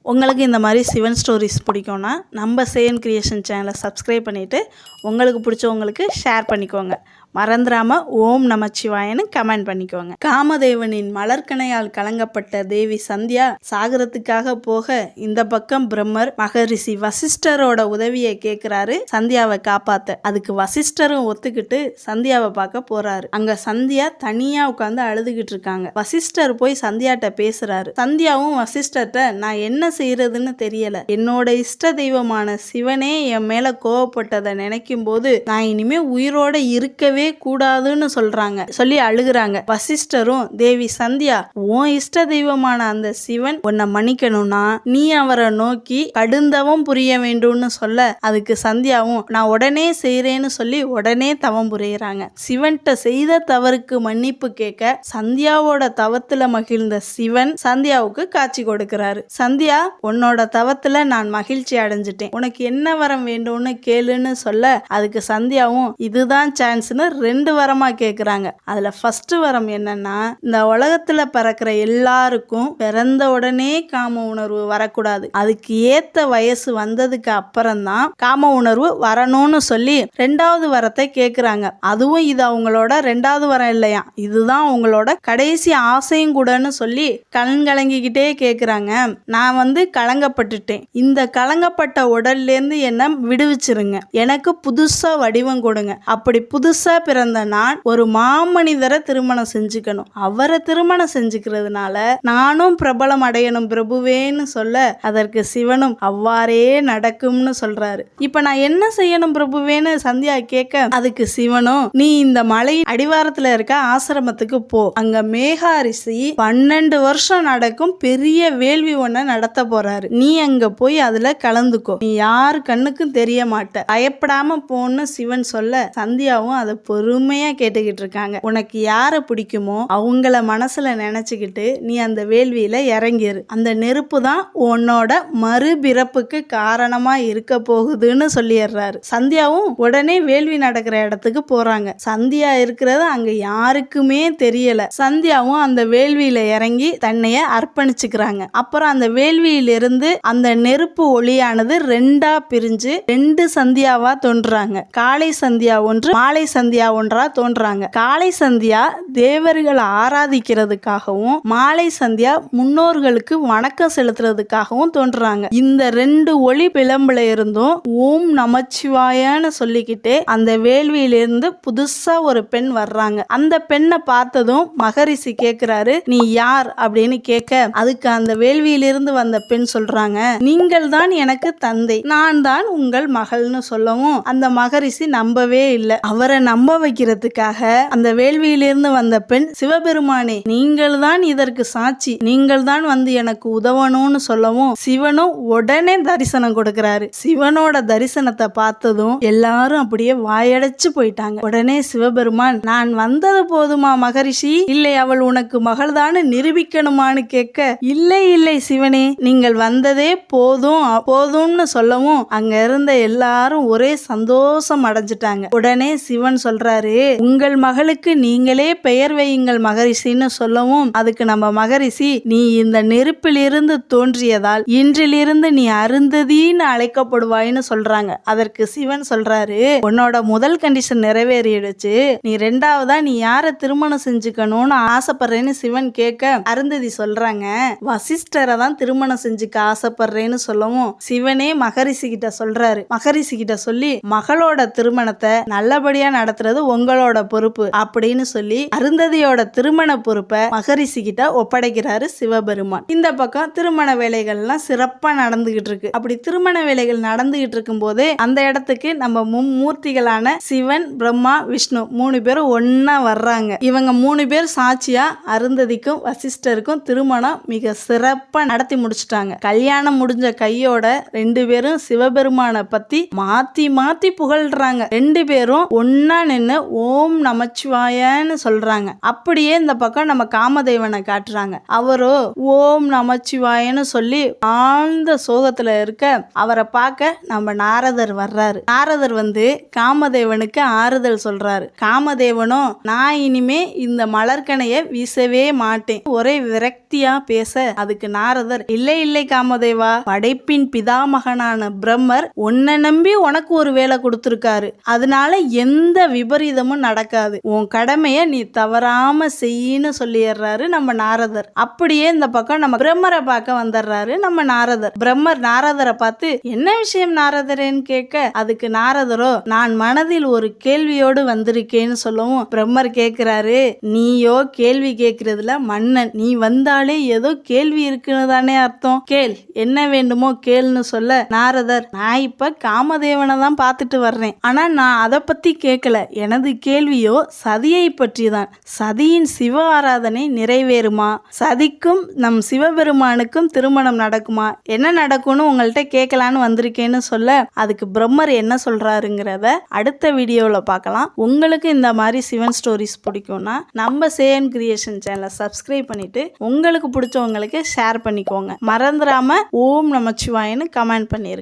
உங்களுக்கு இந்த மாதிரி சிவன் ஸ்டோரிஸ் பிடிக்கும்னா நம்ம சேன் கிரியேஷன் சேனலை சப்ஸ்கிரைப் பண்ணிவிட்டு உங்களுக்கு பிடிச்சவங்களுக்கு ஷேர் பண்ணிக்கோங்க. மறந்துடாமல் ஓம் நமச்சிவாயன்னு கமெண்ட் பண்ணிக்கோங்க. காமதேவனின் மலர்கணையால் கலங்கப்பட்ட தேவி சந்தியா சாகரத்துக்காக போக இந்த பக்கம் பிரம்மர் மகரிஷி வசிஷ்டரோட உதவியை கேட்குறாரு சந்தியாவை காப்பாற்ற. அதுக்கு வசிஷ்டரும் ஒத்துக்கிட்டு சந்தியாவை பார்க்க போறாரு. அங்க சந்தியா தனியா உட்காந்து அழுதுகிட்டு இருக்காங்க. வசிஷ்டர் போய் சந்தியாட்ட பேசுறாரு. சந்தியாவும் வசிஷ்டர்ட்ட நான் என்ன செய்யறதுன்னு தெரியல, என்னோட இஷ்ட தெய்வமான சிவனே என் மேல கோவப்பட்டதை நினைக்கும் போது நான் இனிமே உயிரோட இருக்கவே கூடாதுன்னு சொல்றாங்க. சொல்லி அழுகுறாங்க. வசிஷ்டரும் தேவி சந்தியா உன் இஷ்ட தெய்வமான அந்த சிவன் உன்னை மன்னிக்கணும்னா நீ அவரை நோக்கி கடுந்தவம் புரிய வேண்டும்னு சொல்ல அதுக்கு சந்தியாவும் நான் உடனே செய்யறேன்னு சொல்லி உடனே தவம் புரியுறாங்க. சிவன்கிட்ட செய்த தவறுக்கு மன்னிப்பு கேட்க சந்தியாவோட தவத்துல மகிழ்ந்த சிவன் சந்தியாவுக்கு காட்சி கொடுக்கிறாரு. சந்தியா உன்னோட தவத்துல நான் மகிழ்ச்சி அடைஞ்சிட்டேன், உனக்கு என்ன வரம் வேண்டும்னு கேளுன்னு சொல்ல அதுக்கு சந்தியாவும் இதுதான் சான்ஸ்னு 2 வரமா கேக்குறாங்க. அதுல ஃபர்ஸ்ட் வரம் என்னன்னா, இந்த உலகத்துல பறக்கிற எல்லாருக்கும் பிறந்த உடனே காம உணர்வு வரக்கூடாது, அதுக்கு ஏத்த வயசு வந்ததுக்கு அப்புறம்தான் காம உணர்வு வரணும்னு சொல்லி 2வது வரத்தை கேக்குறாங்க. அதுவும் இது அவங்களோட 2வது வரம் இல்லையா, இதுதான் அவங்களோட கடைசி ஆசையும் கூடன்னு சொல்லி கலங்கிக்கிட்டே கேக்குறாங்க. நான் கலங்கப்பட்டுட்டேன், இந்த கலங்கப்பட்ட உடல்ல இருந்து என்ன விடுவிச்சிருங்க, எனக்கு புதுசா வடிவம் கொடுங்க, அப்படி புதுசா பிறந்த நான் ஒரு மாமனிதரை திருமணம் செஞ்சுக்கணும், அவரை திருமணம் செஞ்சுக்கிறதுனால நானும் பிரபலம் அடையணும் பிரபுவேன்னு சொல்ல அதற்கு சிவனும் அவ்வாறே நடக்கும்னு சொல்றாரு. இப்ப நான் என்ன செய்யணும் பிரபுவேன்னு சந்தியா கேட்க அதுக்கு சிவனும் நீ இந்த மலை அடிவாரத்துல இருக்க ஆசிரமத்துக்கு போ, அங்க மேகாரிசி 12 வருஷம் நடக்கும் பெரிய வேள்வி ஒன்ன நடத்த போறாரு, நீ அங்க போய் அதுல கலந்துக்கோ, நீ யாரு கண்ணுக்கும் தெரிய மாட்ட, பயப்படாம போன்னு சிவன் சொல்ல சந்தியாவும் அதை பொறுமையா கேட்டுக்கிட்டு இருக்காங்க. உனக்கு யாரை பிடிக்குமோ அவங்கள மனசுல நினைச்சுக்கிட்டு நீ அந்த வேள்வியில இறங்கிரு, அந்த நெருப்பு தான் உன்னோட மறுபிறப்புக்கு காரணமா இருக்க போகுதுன்னு சொல்லிடுறாரு. சந்தியாவும் உடனே வேள்வி நடக்கிற இடத்துக்கு போறாங்க. சந்தியா இருக்கிறது அங்க யாருக்குமே தெரியல. சந்தியாவும் அந்த வேள்வியில இறங்கி தன்னைய அர்ப்பணிச்சுக்கிறாங்க. அப்புறம் அந்த வேள்வியிலிருந்து அந்த நெருப்பு ஒளியானது 2ஆ பிரிஞ்சு 2 சந்தியாவா தோன்றாங்க. காலை சந்தியா ஒன்று, மாலை சந்தியா ஒன்றா தோன்றாங்க. காலை சந்தியா தேவர்களை ஆராதிக்கிறதுக்காகவும் மாலை சந்தியா முன்னோர்களுக்கு வணக்கம் செலுத்துறதுக்காகவும் தோன்றாங்க. இந்த 2 ஒளி பிளம்புல இருந்தும் ஓம் நமச்சிவாயன்னு சொல்லிக்கிட்டு அந்த வேள்வியிலிருந்து புதுசா ஒரு பெண் வர்றாங்க. அந்த பெண்ணை பார்த்ததும் மகரிஷி கேட்கிறாரு நீ யார் அப்படின்னு கேட்க அதுக்கு அந்த வேள்வியிலிருந்து வந்த பெண் சொல்றாங்க நீங்கள் தான் எனக்கு தந்தை, நான் தான் உங்கள் மகள்னு சொல்லவும் அந்த மகரிஷி நம்பவே இல்லை. அவரை நம்ப வைக்கிறதுக்காக அந்த வேள்வியிலிருந்து வந்த பெண் சிவபெருமானே நீங்கள் தான் இதற்கு சாட்சி, நீங்கள் தான் எனக்கு உதவணும்னு சொல்லவும் சிவனும் உடனே தரிசனம் கொடுக்கிறாரு. சிவனோட தரிசனத்தை பார்த்ததும் எல்லாரும் அப்படியே வாயடைச்சு போயிட்டாங்க. உடனே சிவபெருமான் நான் வந்தது போதுமா மகரிஷி, இல்லை அவள் உனக்கு மகள் தான் நிரூபிக்கணுமான்னு கேட்க இல்லை இல்லை சிவனே நீங்கள் வந்ததே போதும்னு சொல்லவும் அங்க இருந்த எல்லாரும் ஒரே சந்தோஷம் அடைஞ்சிட்டாங்க. உடனே சிவன் சொல்றாரு உங்கள் மகளுக்கு நீங்களே பெயர் வையுங்கள் மகரிஷின்னு சொல்லவும் அதுக்கு நம்ம மகரிஷி நீ இந்த நெருப்பிலிருந்து தோன்றியதால் இன்றிலிருந்து நீ அருந்ததின்னு அழைக்கப்படுவாய்னு சொல்றாங்க. அதற்கு சிவன் சொல்றாரு உன்னோட முதல் கண்டிஷன் நிறைவேறிடுச்சு, நீ 2வதா நீ யாரை திருமணம் செஞ்சுக்கணும்னு ஆசைப்படுறேன்னு சிவன் கேட்க அருந்ததி சொல்றாங்க வசிஷ்டரை தான் திருமணம் செஞ்சுக்க ஆசைப்படுறேன்னு சொல்லவும் சிவனே மகரிஷி கிட்ட சொல்றாரு. மகரிஷி கிட்ட சொல்லி மகளோட திருமணத்தை நல்லபடியா நடத்துறது உங்களோட பொறுப்பு அப்படின்னு சொல்லி அருந்ததியோட திருமண பொறுப்பை மகரிஷி கிட்ட ஒப்படைக்கிறாரு சிவபெருமான். இந்த பக்கம் திருமண வேலைகள்லாம் சிறப்பா நடந்துகிட்டு இருக்கு. அப்படி திருமண வேலைகள் நடந்துகிட்டு இருக்கும் போது அந்த இடத்துக்கு நம்ம மும்மூர்த்திகளான சிவன் பிரம்மா விஷ்ணு 3 பேரும் ஒன்னா வர்றாங்க. இவங்க 3 பேர் சாட்சியா அருந்ததிக்கும் வசிஷ்டருக்கும் திருமணம் மிக சிறப்பா நடத்தி முடிச்சுட்டாங்க. கல்யாணம் முடிஞ்ச கையோட 2 பேரும் சிவபெருமான பத்தி மாத்தி மாத்தி புகழ்றாங்க. 2 பேரும் ஒன்னா நின்று ஓம் நமச்சிவாயன்னு சொல்றாங்க. அப்படியே இந்த பக்கம் நம்ம காமதேவனை காட்டுறாங்க. அவரோ ஓம் நமச்சிவாயன்னு சொல்லி ஆழ்ந்த சோகத்துல இருக்க அவரை பார்க்க நம்ம நாரதர் வர்றாரு. நாரதர் வந்து காமதேவனுக்கு ஆறுதல் சொல்றாரு. காமதேவனும் நான் இனிமே இந்த மலர்கனைய வீசவே மாட்டேன் ஒரே விரக்தியா பேச அதுக்கு நாரதர் இல்லை இல்லை காமதேவா, படைப்பின் பிதாமகனான பிரம்மர் உன்னை நம்பி உனக்கு ஒரு வேலை கொடுத்திருக்காரு. அதனால எந்த விபரீதமும் நடக்காது. உன் கடமைய நீ தவறாம செய்யின்னு சொல்லிடுறாரு நம்ம நாரதர். அப்படியே இந்த பக்கம் நம்ம பிரம்மரை பார்க்க வந்துடுறாரு நம்ம நாரதர். பிரம்மர் நாரதரை பார்த்து என்ன விஷயம் நாரதரேன்னு கேட்க அதுக்கு நாரதரோ நான் மனதில் ஒரு கேள்வியோடு வந்திருக்கேன்னு சொல்லவும் பிரம்மர் கேட்கிறாரு, நீயோ கேள்வி கேட்கறதுல மன்னன், நீ வந்தாலே ஏதோ கேள்வி இருக்குன்னு தானே அர்த்தம், கேள் என்ன வேண்டுமோ கேள்னு சொல்ல நாரதர் நான் இப்ப காமதேவனை தான் பார்த்துட்டு வர்றேன். ஆனா நான் அதை பத்தி கேட்கல. எனது கேள்வியோ சதியை பற்றி தான். சதியின் சிவ ஆராதனை நிறைவேறுமா? சதிக்கும் நம் சிவபெருமானுக்கும் திருமணம் நடக்குமா? என்ன நடக்கும்னு உங்கள்கிட்ட கேட்கலான்னு வந்திருக்கேன்னு சொல்ல அதுக்கு பிரம்மர் என்ன சொல்றாருங்கிறத அடுத்த வீடியோவில் பார்க்கலாம். உங்களுக்கு இந்த மாதிரி சிவன் ஸ்டோரிஸ் பிடிக்கும்னா நம்ம சேயன் கிரியேஷன் சேனலை சப்ஸ்கிரைப் பண்ணிட்டு உங்களுக்கு பிடிச்சவங்களுக்கு ஷேர் பண்ணிக்கோங்க. மறந்துடாம ஓம் நமச்சிவாயன்னு கமெண்ட் பண்ணிருங்க.